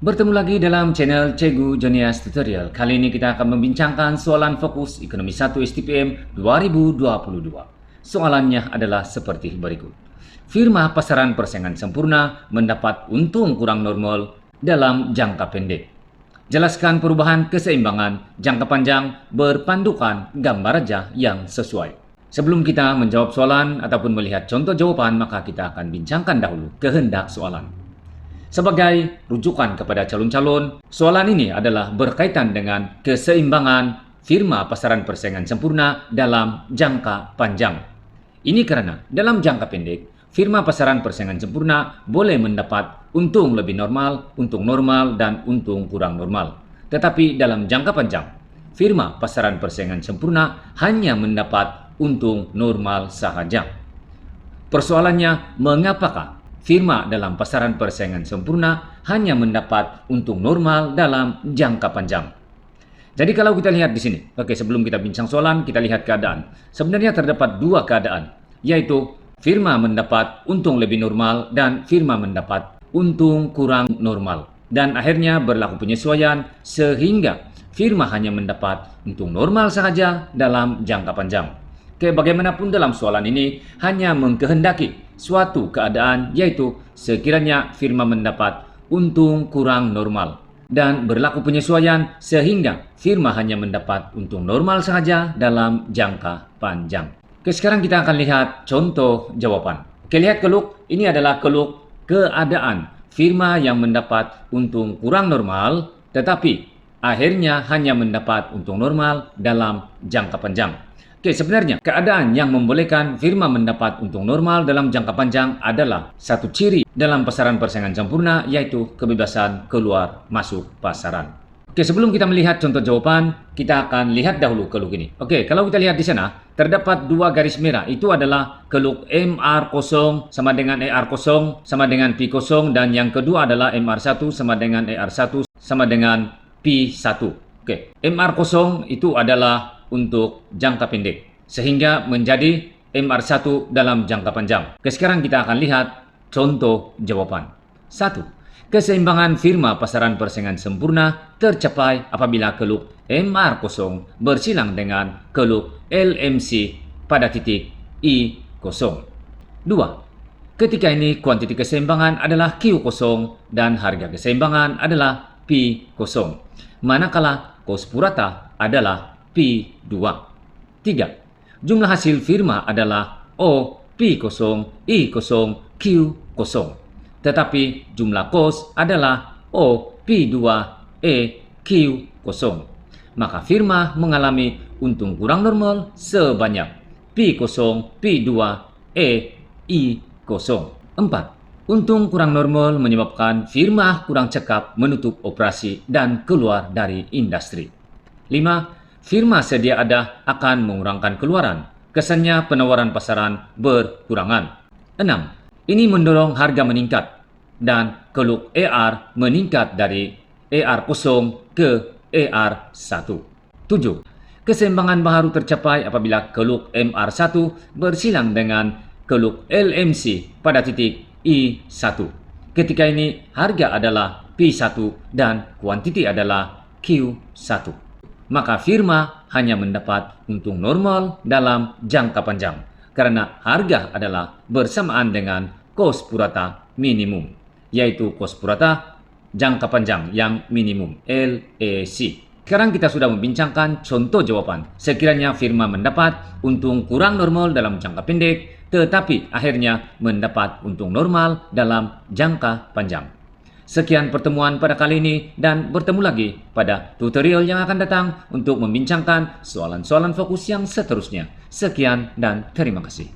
Bertemu lagi dalam channel Cikgu Jonias Tutorial. Kali ini kita akan membincangkan soalan fokus Ekonomi 1 STPM 2022. Soalannya adalah seperti berikut. Firma pasaran persaingan sempurna mendapat untung kurang normal dalam jangka pendek. Jelaskan perubahan keseimbangan jangka panjang berpandukan gambar raja yang sesuai. Sebelum kita menjawab soalan ataupun melihat contoh jawaban, maka kita akan bincangkan dahulu kehendak soalan. Sebagai rujukan kepada calon-calon, soalan ini adalah berkaitan dengan keseimbangan firma pasaran persaingan sempurna dalam jangka panjang. Ini karena dalam jangka pendek, firma pasaran persaingan sempurna boleh mendapat untung lebih normal, untung normal, dan untung kurang normal. Tetapi dalam jangka panjang, firma pasaran persaingan sempurna hanya mendapat untung normal sahaja. Persoalannya, mengapakah firma dalam pasaran persaingan sempurna hanya mendapat untung normal dalam jangka panjang? Jadi kalau kita lihat di sini, oke, sebelum kita bincang soalan, kita lihat keadaan. Sebenarnya terdapat dua keadaan, yaitu firma mendapat untung lebih normal dan firma mendapat untung kurang normal. Dan akhirnya berlaku penyesuaian sehingga firma hanya mendapat untung normal saja dalam jangka panjang. Oke, bagaimanapun dalam soalan ini hanya mengkehendaki suatu keadaan, yaitu sekiranya firma mendapat untung kurang normal dan berlaku penyesuaian sehingga firma hanya mendapat untung normal saja dalam jangka panjang. Oke, sekarang kita akan lihat contoh jawaban. Oke, lihat keluk. Ini adalah keluk keadaan firma yang mendapat untung kurang normal tetapi akhirnya hanya mendapat untung normal dalam jangka panjang. Oke, sebenarnya keadaan yang membolehkan firma mendapat untung normal dalam jangka panjang adalah satu ciri dalam pasaran persaingan sempurna, yaitu kebebasan keluar masuk pasaran. Oke, sebelum kita melihat contoh jawaban, kita akan lihat dahulu keluk ini. Oke, kalau kita lihat di sana, terdapat dua garis merah. Itu adalah keluk MR0 sama dengan ER0 sama dengan P0, dan yang kedua adalah MR1 sama dengan ER1 sama dengan P1. Oke, MR0 itu adalah untuk jangka pendek, sehingga menjadi MR1 dalam jangka panjang. Oke, sekarang kita akan lihat contoh jawaban. 1. Keseimbangan firma pasaran persaingan sempurna tercapai apabila keluk MR0 bersilang dengan keluk LMC pada titik I0. 2. Ketika ini kuantiti keseimbangan adalah Q0 dan harga keseimbangan adalah P0, manakala kos purata adalah P2. 3. Jumlah hasil firma adalah O P0 I0 Q0, tetapi jumlah kos adalah O P2 E Q0. Maka firma mengalami untung kurang normal sebanyak P0 P2 E I0. 4. Untung kurang normal menyebabkan firma kurang cekap menutup operasi dan keluar dari industri. 5. Firma sedia ada akan mengurangkan keluaran. Kesannya penawaran pasaran berkurangan. 6. Ini mendorong harga meningkat dan keluk ER meningkat dari ER0 ke ER1. 7. Keseimbangan baru tercapai apabila keluk MR1 bersilang dengan keluk LMC pada titik I1. Ketika ini harga adalah P1 dan kuantiti adalah Q1. Maka firma hanya mendapat untung normal dalam jangka panjang karena harga adalah bersamaan dengan kos purata minimum, yaitu kos purata jangka panjang yang minimum LEC. Sekarang kita sudah membincangkan contoh jawaban. Sekiranya firma mendapat untung kurang normal dalam jangka pendek tetapi akhirnya mendapat untung normal dalam jangka panjang. Sekian pertemuan pada kali ini dan bertemu lagi pada tutorial yang akan datang untuk membincangkan soalan-soalan fokus yang seterusnya. Sekian dan terima kasih.